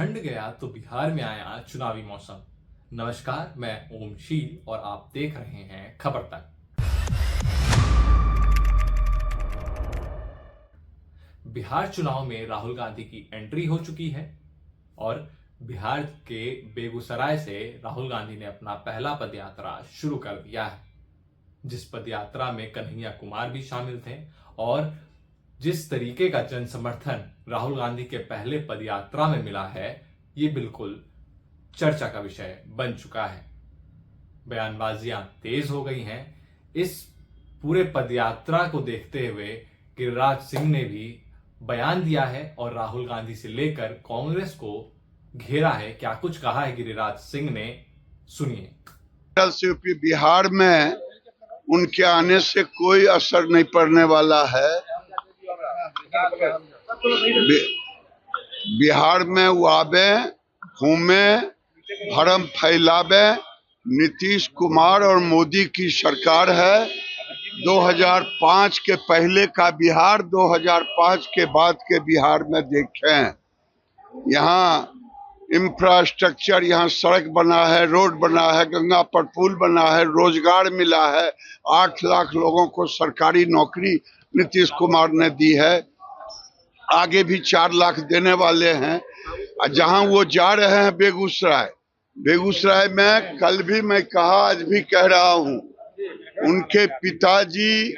झारखंड गया तो बिहार में आया चुनावी मौसम। नमस्कार, मैं ओमशील और आप देख रहे हैं खबर तक। बिहार चुनाव में राहुल गांधी की एंट्री हो चुकी है और बिहार के बेगूसराय से राहुल गांधी ने अपना पहला पदयात्रा शुरू कर दिया है, जिस पदयात्रा में कन्हैया कुमार भी शामिल थे। और जिस तरीके का जन समर्थन राहुल गांधी के पहले पदयात्रा में मिला है, ये बिल्कुल चर्चा का विषय बन चुका है। बयानबाजियां तेज हो गई हैं। इस पूरे पदयात्रा को देखते हुए गिरिराज सिंह ने भी बयान दिया है और राहुल गांधी से लेकर कांग्रेस को घेरा है। क्या कुछ कहा है गिरिराज सिंह ने, सुनिए। बिहार में उनके आने से कोई असर नहीं पड़ने वाला है। बिहार में वो आवे, घूमे, भरम फैलावे। नीतीश कुमार और मोदी की सरकार है। 2005 के पहले का बिहार, 2005 के बाद के बिहार में देखें, यहाँ इंफ्रास्ट्रक्चर, यहाँ सड़क बना है, रोड बना है, गंगा पर पुल बना है, रोजगार मिला है। 8 लाख लोगों को सरकारी नौकरी नीतीश कुमार ने दी है, आगे भी 4 लाख देने वाले हैं। जहां वो जा रहे हैं बेगूसराय में, कल भी मैं कहा, आज भी कह रहा हूं, उनके पिताजी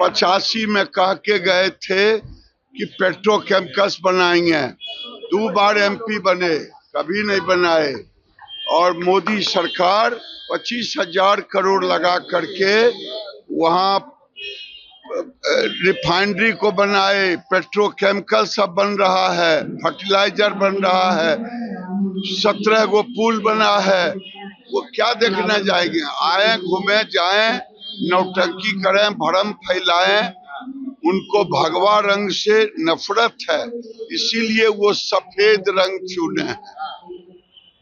85 में कह के गए थे कि पेट्रोकेमिकल्स बनाएंगे। 2 बार एमपी बने, कभी नहीं बनाए। और मोदी सरकार 25,000 करोड़ लगा करके वहां रिफाइनरी को बनाए, पेट्रोकेमिकल सब बन रहा है, फर्टिलाइजर बन रहा है, 17 गो पुल बना है। वो क्या देखने जाएंगे? आए, घूमे, जाएं, नौटंकी करें, भरम फैलाएं। उनको भगवा रंग से नफरत है, इसीलिए वो सफेद रंग चुने।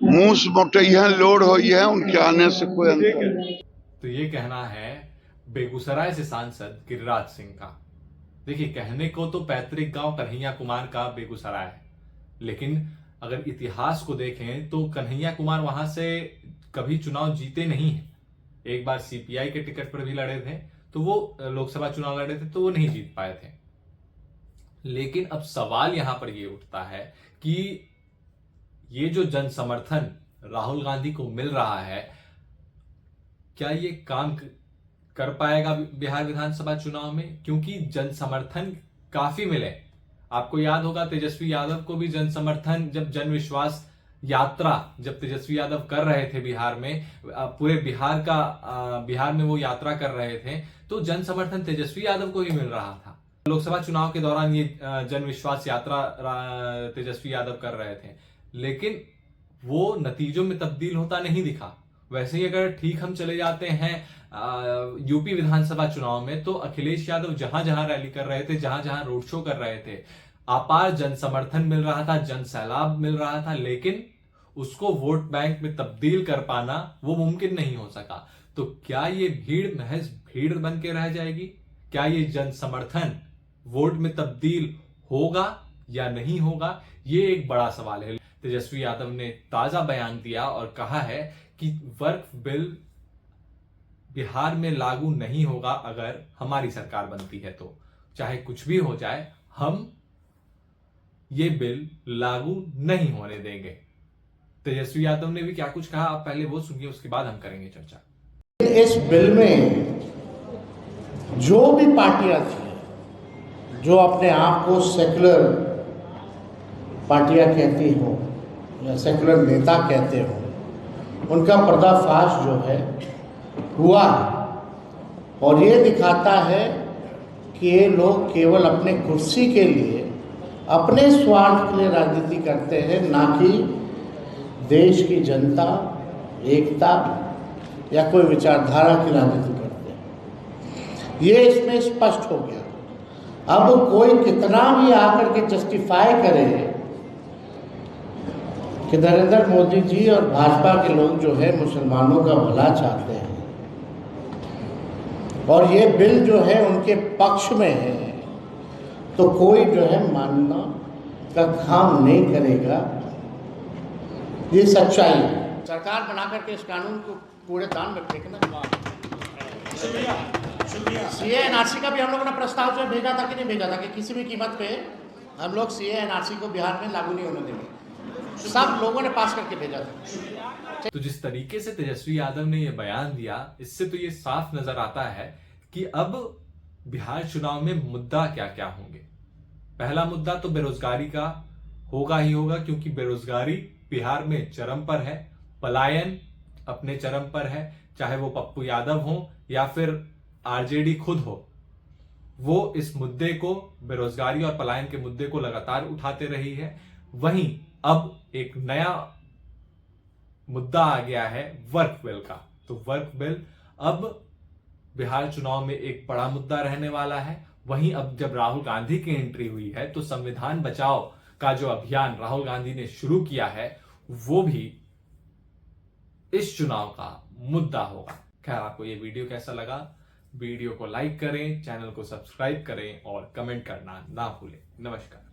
मूस मोटैया लोड हुई है, उनके आने से कोई अंतर नहीं। तो ये कहना है बेगूसराय से सांसद गिरिराज सिंह का। देखिए, कहने को तो पैतृक गांव कन्हैया कुमार का बेगूसराय है, लेकिन अगर इतिहास को देखें तो कन्हैया कुमार वहां से कभी चुनाव जीते नहीं है। एक बार सीपीआई के टिकट पर भी लड़े थे, तो वो लोकसभा चुनाव लड़े थे, तो वो नहीं जीत पाए थे। लेकिन अब सवाल यहां पर ये उठता है कि ये जो जन समर्थन राहुल गांधी को मिल रहा है, क्या ये काम कर पाएगा बिहार विधानसभा चुनाव में? क्योंकि जन समर्थन काफी मिले। आपको याद होगा तेजस्वी यादव को भी जन समर्थन, जब जन विश्वास यात्रा जब तेजस्वी यादव कर रहे थे बिहार में, पूरे बिहार में वो यात्रा कर रहे थे, तो जन समर्थन तेजस्वी यादव को ही मिल रहा था। लोकसभा चुनाव के दौरान ये जन विश्वास यात्रा तेजस्वी यादव कर रहे थे, लेकिन वो नतीजों में तब्दील होता नहीं दिखा। वैसे ही अगर ठीक हम चले जाते हैं यूपी विधानसभा चुनाव में, तो अखिलेश यादव जहां जहां रैली कर रहे थे, जहां जहां रोड शो कर रहे थे, अपार जन समर्थन मिल रहा था, जन सैलाब मिल रहा था, लेकिन उसको वोट बैंक में तब्दील कर पाना वो मुमकिन नहीं हो सका। तो क्या ये भीड़ महज भीड़ बन के रह जाएगी? क्या ये जन समर्थन वोट में तब्दील होगा या नहीं होगा? ये एक बड़ा सवाल है। तेजस्वी यादव ने ताजा बयान दिया और कहा है कि वक्फ बिल बिहार में लागू नहीं होगा अगर हमारी सरकार बनती है, तो चाहे कुछ भी हो जाए, हम ये बिल लागू नहीं होने देंगे। तेजस्वी यादव ने भी क्या कुछ कहा, आप पहले वो सुनिए, उसके बाद हम करेंगे चर्चा। इस बिल में जो भी पार्टियां थी, जो अपने आप को सेकुलर पार्टियां कहती हो या सेकुलर नेता कहते हो, उनका पर्दाफाश जो है हुआ है। और ये दिखाता है कि ये लोग केवल अपने कुर्सी के लिए, अपने स्वार्थ के लिए राजनीति करते हैं, ना कि देश की जनता, एकता या कोई विचारधारा की राजनीति करते हैं। ये इसमें स्पष्ट हो गया। अब कोई कितना भी आकर के जस्टिफाई करे कि नरेंद्र मोदी जी और भाजपा के लोग जो है मुसलमानों का भला चाहते हैं और ये बिल जो है उनके पक्ष में है, तो कोई जो है मानना का काम नहीं करेगा ये सच्चाई है। सरकार बना करके इस कानून को कूड़ेदान में फेंकना। सीए एनआरसी का भी हम लोगों ने प्रस्ताव जो भेजा था कि नहीं भेजा था कि किसी भी कीमत पे हम लोग सीए एनआरसी को बिहार में लागू नहीं होने देंगे। सब लोगों ने पास करके भेजा था। तो जिस तरीके से तेजस्वी यादव ने यह बयान दिया, इससे तो ये साफ नजर आता है कि अब बिहार चुनाव में मुद्दा क्या क्या होंगे। पहला मुद्दा तो बेरोजगारी का होगा ही होगा, क्योंकि बेरोजगारी बिहार में चरम पर है, पलायन अपने चरम पर है। चाहे वो पप्पू यादव हो या फिर आरजेडी खुद हो, वो इस मुद्दे को, बेरोजगारी और पलायन के मुद्दे को लगातार उठाते रही है। वहीं अब एक नया मुद्दा आ गया है वर्क बिल का। तो वर्क बिल अब बिहार चुनाव में एक बड़ा मुद्दा रहने वाला है। वहीं अब जब राहुल गांधी की एंट्री हुई है, तो संविधान बचाओ का जो अभियान राहुल गांधी ने शुरू किया है, वो भी इस चुनाव का मुद्दा होगा। खैर, आपको ये वीडियो कैसा लगा? वीडियो को लाइक करें, चैनल को सब्सक्राइब करें और कमेंट करना ना भूलें। नमस्कार।